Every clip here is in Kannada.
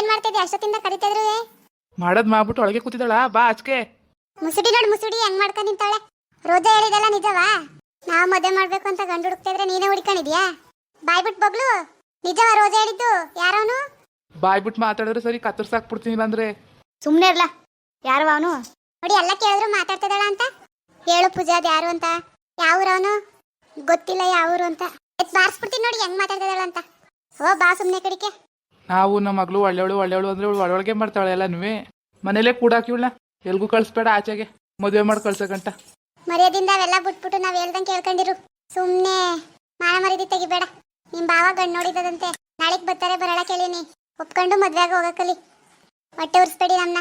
ಏನ್ ಮಾಡ್ತಿದ್ದೆ ಅಷ್ಟೊತ್ತಿಂದ ಕರಿತಿದ್ರು? ಮಾಡೋದ್ ಮಾಡ್ಬಿಟ್ಟು ಒಳಗೆ ಕೂತಿದ್ದಾಳ, ಬಾ ಆಚೆಗೆ. ಮುಸುಡಿ ನೋಡು ಮುಸುಡಿ ಹೆಂಗ್ ಮಾಡ್ಕೊಂಡ್ ನಿಂತಾಳೆ. ರೋಜಾ ಹೇಳಿದಲ್ಲ ನಿಜವಾ? ನಾವ್ ಮದುವೆ ಮಾಡ್ಬೇಕು ಅಂತ ಗಂಡು ಹುಡುಕ್ತಾ ಇದ್ರೆ ನೀನೇ ಹುಡ್ಕೊಂಡಿದ್ಯಾ? ಬಾಯ್ಬಿಟ್ ಬಗ್ಲು, ನಿಜವಾ ರೋಜಾ ಹೇಳಿದ್ದು? ಯಾರವನು? ಬಾಯ್ಬಿಟ್ಟು ಮಾತಾಡಿದ್ರೆ ಸರಿ ಕತ್ತರ್ಸಾಕ್ಬಿಡ್ತೀನಿ ಬಂದ್ರೆ. ಸುಮ್ನೆ ಇರ್ಲ. ಯಾರವ ಅವನು? ನೋಡಿ ಎಲ್ಲ ಕೇಳಿದ್ರು ಮಾತಾಡ್ತಿದ್ದಾಳ ಅಂತ. ಹೇಳು ಪೂಜಾದ್ ಯಾರು ಅಂತ. ಯಾವೂರವನು? ಗೊತ್ತಿಲ್ಲ ಯಾವೂರು ಅಂತ. ಬಾರಿಸ್ಬಿಡ್ತೀನಿ ನೋಡಿ ಹೆಂಗ್ ಮಾತಾಡ್ತಿದ್ದಾಳ ಅಂತ. ಓ ಬಾ ಸುಮ್ನೆ ಕಡಿಕೆ. ನಾವು ನಮ್ಮ ಮಗಳು ಒಳ್ಳೆವಳು ಅಂದ್ರೆ ಇವಳು ಒಳಗೆ ಮಾಡ್ತಾಳೆ ಎಲ್ಲನೂ. ಮನೇಲೆ ಕೂಡಾಕಿವಳ, ಎಲ್ಗೂ ಕಳ್ಸ್ಬೇಡ ಆಚೆಗೆ, ಮದುವೆ ಮಾಡಿ ಕಳ್ಸಕಂಟ. ಮರ್ಯಾದಿಂದ ಅವೆಲ್ಲ ಬಿಟ್ಬಿಟ್ಟು ನಾವ್ ಹೇಳ್ದಂಗೆ ಕೇಳ್ಕೊಂಡಿರು. ಸುಮ್ನೆ ಮಾನ ಮರ್ಯಾದೆ ತೆಗಿಬೇಡ. ನಿಮ್ ಬಾವ ಗಂಡು ನೋಡಿದಂತೆ ನಾಳೆಗ್ ಬರ್ತಾರೆ, ಬರಳ ಕೇಳಿನಿ. ಒಪ್ಕೊಂಡು ಮದ್ವೆಗ ಹೋಗಕ್ಕಲಿ. ಹೊಟ್ಟೆ ಉರ್ಸ್ಬೇಡಿ ನಮ್ನ.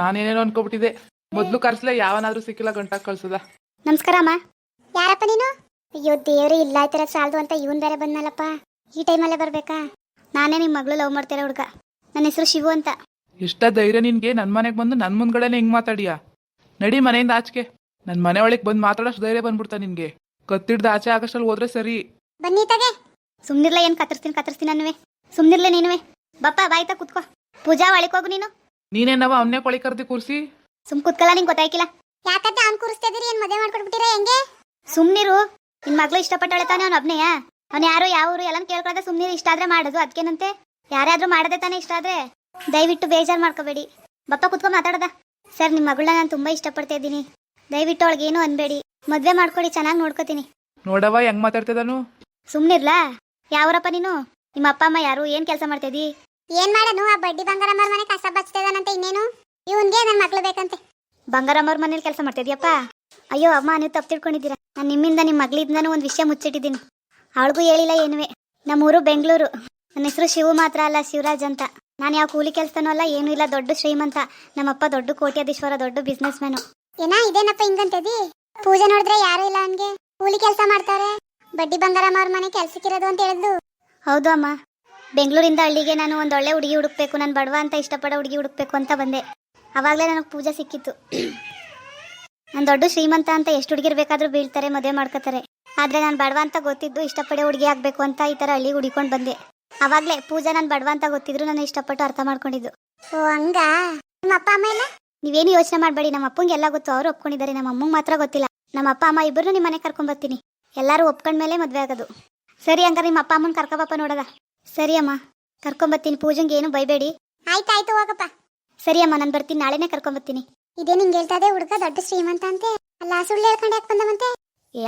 ನಾನೇನೇನೋ ಅನ್ಕೊಬಿಟ್ಟಿದೆ. ಮೊದ್ಲು ಕರ್ಸ್ಲೆ ಯಾವನಾದ್ರೂ ಸಿಕ್ಕಿಲ್ಲ ಗಂಟಾಗ ಕಳ್ಸದ. ನಮಸ್ಕಾರ ಅಮ್ಮ. ಯಾರಪ್ಪ ನೀನು? ಅಯ್ಯೋ ದೇವ್ರು ಇಲ್ಲ ಈ ತರ ಸಾಲದು ಅಂತ ಇವನ್ ಬೇರೆ ಬಂದ್ನಲ್ಲಪ್ಪ. ಈ ಟೈಮಲ್ಲೇ ಬರ್ಬೇಕಾ? ನಾನೇ ನಿಮ್ ಮಗಳು ಲವ್ ಮಾಡ್ತೀರ ಹುಡ್ಗ. ನನ್ನ ಹೆಸರು ಶಿವು ಅಂತ. ಎಷ್ಟ ಧೈರ್ಯ ನಿನ್ಗೆ ನನ್ ಮನೆಗ್ ಬಂದು ನನ್ ಮುಂದ್ಗಡೆನೆ ಹಿಂಗ್ ಮಾತಾಡಿಯಾ? ನಡಿ ಮನೆಯಿಂದ ಆಚೆಗೆ. ನನ್ ಮನೆ ಒಳಗ್ ಬಂದ್ ಮಾತಾಡೋಷ್ಟು ಧೈರ್ಯ ಬಂದ್ಬಿಡ್ತಾ ನಿನ್ಗೆ? ಕತ್ತಿಡ್ದ ಆಚೆ ಆಗಷ್ಟಲ್ಲಿ ಹೋದ್ರೆ ಸರಿ. ಬನ್ನಿ ತಗೆ. ಸುಮ್ನಿರ್ಲ, ಏನ್ ಕತ್ತರಿಸ್ತೀನಿ ಅನ್ನುವೆ. ಸುಮ್ನಿರ್ಲೆ ನೀನುವೆ. ಬಪ್ಪ ಬಾಯ್ತಾ ಕುತ್ಕೋ. ಪೂಜಾ ಒಳಕ್ ಹೋಗು ನೀನು. ನೀನೇನವ ಅವನ್ನೇ ಕೊಳಿ ಕರ್ದಿ ಕೂರ್ಸಿ? ಸುಮ್ ಕುತ್ಕಲ್ಲ, ನಿಂಗೆ ಗೊತ್ತಾಯ್ಕಿಲ್ಲ. ಯಾಕಂತ ಅವ್ನ್ ಕೂರಿಸ್ತಾ ಇದೀರಿ? ಏನ್ ಮದುವೆ ಮಾಡ್ಕೊಟ್ಬಿಟ್ಟಿರ ಹೆಂಗೆ? ಸುಮ್ನಿರು. ನಿನ್ ಮಗಳು ಇಷ್ಟಪಟ್ಟಾಳೆ ತಾನೆ ಅವ್ನ ಒಬ್ನೆಯ? ಅವ್ನ ಯಾರು ಯಾವೂರು ಎಲ್ಲ ಕೇಳ್ಕೊಳ್ದೆ ಸುಮ್ನಿರು. ಇಷ್ಟ ಆದ್ರೆ ಮಾಡೋದು, ಅದಕ್ಕೇನಂತೆ. ಯಾರಾದ್ರೂ ಮಾಡದೆ ತಾನೆ ಇಷ್ಟ ಆದ್ರೆ. ದಯವಿಟ್ಟು ಬೇಜಾರ್ ಮಾಡ್ಕೋಬೇಡಿ. ಬಪ್ಪ ಕುತ್ಕೊ ಮಾತಾಡದ. ಸರ್, ನಿಮ್ ಮಗಳನ್ನ ನಾನು ತುಂಬಾ ಇಷ್ಟಪಡ್ತಾ ಇದ್ದೀನಿ. ದಯವಿಟ್ಟು ಅವಳಿಗೇನು ಅನ್ಬೇಡಿ. ಮದ್ವೆ ಮಾಡ್ಕೊಡಿ, ಚೆನ್ನಾಗಿ ನೋಡ್ಕೋತೀನಿ. ನೋಡವ ಹೆಂಗ್ ಮಾತಾಡ್ತಿದಾನು. ಸುಮ್ನಿರ್ಲಾ. ಯಾವರಪ್ಪ ನೀನು? ನಿಮ್ಮ ಅಪ್ಪ ಅಮ್ಮ ಯಾರು? ಏನ್ ಕೆಲಸ ಮಾಡ್ತಾ ಇದೀ? ಏನ್ ಮಾಡನು? ಆ ಬಡ್ಡಿ ಬಂಗಾರಮ್ಮರ ಮನೆ ಕಸ ಬಚ್ತಿದಾನಂತೆ. ಇನ್ನೇನು ಇವನ್ಗೆ ನನ್ ಮಕ್ಳು ಬೇಕಂತೆ. ಬಂಗಾರಮ್ಮರ ಮನೇಲಿ ಕೆಲಸ ಮಾಡ್ತಾ ಇದೀಯಪ್ಪ? ಅಯ್ಯೋ ಅಮ್ಮ, ನೀವು ತಪ್ಪು ತಿಳ್ಕೊಂಡಿದ್ದೀರಾ. ನಾನು ನಿಮ್ಮಿಂದ ನಿಮ್ಮ ಮಗಳಿಂದನೂ ಒಂದು ವಿಷಯ ಮುಚ್ಚಿಟ್ಟಿದ್ದೀನಿ. ಅವಳಿಗೂ ಹೇಳಿಲ್ಲ ಏನುವೆ. ನಮ್ಮೂರು ಬೆಂಗಳೂರು. ನನ್ನ ಹೆಸರು ಶಿವು ಮಾತ್ರ ಅಲ್ಲ, ಶಿವರಾಜ್ ಅಂತ. ನಾನು ಯಾವ ಕೂಲಿ ಕೆಲಸನೂ ಅಲ್ಲ, ಏನೂ ಇಲ್ಲ. ದೊಡ್ಡ ಶ್ರೀಮಂತ. ನಮ್ಮಪ್ಪ ದೊಡ್ಡ ಕೋಟ್ಯಾಧೀಶ್ವರ, ದೊಡ್ಡ ಬಿಸ್ನೆಸ್ ಮ್ಯಾನು. ಇದೇನಪ್ಪ ಹಿಂಗಂತದಿ? ಪೂಜೆ ನೋಡಿದ್ರೆ ಯಾರು ಇಲ್ಲ ಅವನ್ಗೆ. ಕೂಲಿ ಕೆಲಸ ಮಾಡ್ತಾರೆ. ಬಡ್ಡಿ ಬಂಗಾರಮ್ಮ ಅವ್ರ ಮನೆ ಕೆಲ್ಸಕ್ಕಿರೋದು ಅಂತ ಹೇಳಿದ್ದು. ಹೌದು ಅಮ್ಮ. ಬೆಂಗಳೂರಿಂದ ಹಳ್ಳಿಗೆ ನಾನು ಒಂದೊಳ್ಳೆ ಹುಡುಗಿ ಹುಡುಕ್ಬೇಕು, ನಾನು ಬಡವ ಅಂತ ಇಷ್ಟಪಡೋ ಹುಡುಗಿ ಹುಡುಕ್ಬೇಕು ಅಂತ ಬಂದೆ. ಅವಾಗಲೇ ನನಗೆ ಪೂಜೆ ಸಿಕ್ಕಿತ್ತು. ನಾನು ದೊಡ್ಡ ಶ್ರೀಮಂತ ಅಂತ ಎಷ್ಟು ಹುಡುಗಿರು ಬೇಕಾದ್ರೂ ಬೀಳ್ತಾರೆ, ಮದುವೆ ಮಾಡ್ಕೋತಾರೆ. ಆದರೆ ನಾನು ಬಡವ ಅಂತ ಗೊತ್ತಿದ್ದು ಇಷ್ಟಪಡೋ ಹುಡುಗಿ ಆಗಬೇಕು ಅಂತ ಈ ಥರ ಹಳ್ಳಿಗೆ ಹುಡುಕೊಂಡು ಬಂದೆ. ಅವಾಗಲೇ ಪೂಜಾ ನಾನು ಬಡವ ಅಂತ ಗೊತ್ತಿದ್ರು ನಾನು ಇಷ್ಟಪಟ್ಟು ಅರ್ಥ ಮಾಡ್ಕೊಂಡಿದ್ದು. ಓ ಹಂಗ? ನಿಮ್ಮ ಅಪ್ಪ ಅಮ್ಮ ಇಲ್ಲ? ನೀವೇನು ಯೋಚನೆ ಮಾಡಬೇಡಿ. ನಮ್ಮ ಅಪ್ಪಂಗೆ ಎಲ್ಲ ಗೊತ್ತು, ಅವರು ಒಪ್ಕೊಂಡಿದ್ದಾರೆ. ನಮ್ಮ ಅಮ್ಮಂಗೆ ಮಾತ್ರ ಗೊತ್ತಿಲ್ಲ. ನಮ್ಮ ಅಪ್ಪ ಅಮ್ಮ ಇಬ್ಬರು ನಿಮ್ಮ ಮನೆಗೆ ಕರ್ಕೊಂಡ್ಬರ್ತೀನಿ. ಎಲ್ಲರೂ ಒಪ್ಕೊಂಡ್ಮೇಲೆ ಮದುವೆ ಆಗೋದು. ಸರಿ, ಹಂಗಾರೆ ನಿಮ್ಮ ಅಪ್ಪ ಅಮ್ಮನ ಕರ್ಕೊಬಪ್ಪ ನೋಡೋದ. ಸರಿ ಅಮ್ಮ, ಕರ್ಕೊಂಬರ್ತೀನಿ. ಪೂಜೆಗೆ ಏನು ಬೈಬೇಡಿ. ಆಯ್ತಾಯ್ತು, ಹೋಗಪ್ಪ. ಸರಿ ಅಮ್ಮ, ನಾನು ಬರ್ತೀನಿ. ನಾಳೆನೇ ಕರ್ಕೊಂಬರ್ತೀನಿ. ಇದೇ ನಿಂಗೆ ಹೇಳ್ತಾ ಇದೆ ಹುಡುಗ ದೊಡ್ಡ ಶ್ರೀಮಂತ ಅಂತೆ. ಅಲ್ಲ, ಸುಳ್ಳು ಹೇಳ್ಕೊಂಡು ಯಾಕೆ ಬಂದವಂತೆ?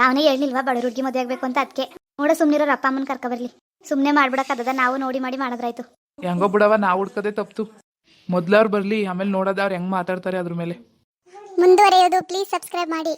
ಅವನೇ ಹೇಳಿಲ್ವಾ ಬಡ ಹುಡುಗಿ ಮದುವೆ ಆಗ್ಬೇಕು ಅಂತ? ಅದಕ್ಕೆ ನೋಡ ಸುಮ್ನಿರೋರು ಅಪ್ಪ ಅಮ್ಮನ ಕರ್ಕೊಬರ್ಲಿ. ಸುಮ್ಮನೆ ಮಾಡ್ಬಿಡಕ್ಕದ, ನಾವು ನೋಡಿ ಮಾಡಿ ಮಾಡಿದ್ರಾಯ್ತು. ಹೆಂಗೋ ಬಿಡವ, ನಾವು ಹುಡ್ಕದೆ ತಪ್ತು. ಮೊದ್ಲವ್ರು ಬರ್ಲಿ, ಆಮೇಲೆ ನೋಡೋದ ಅವ್ರು ಹೆಂಗ್ ಮಾತಾಡ್ತಾರೆ ಅದ್ರ ಮೇಲೆ. ಮುಂದುವರೆಯೋದು. ಪ್ಲೀಸ್ ಸಬ್ಸ್ಕ್ರೈಬ್ ಮಾಡಿ.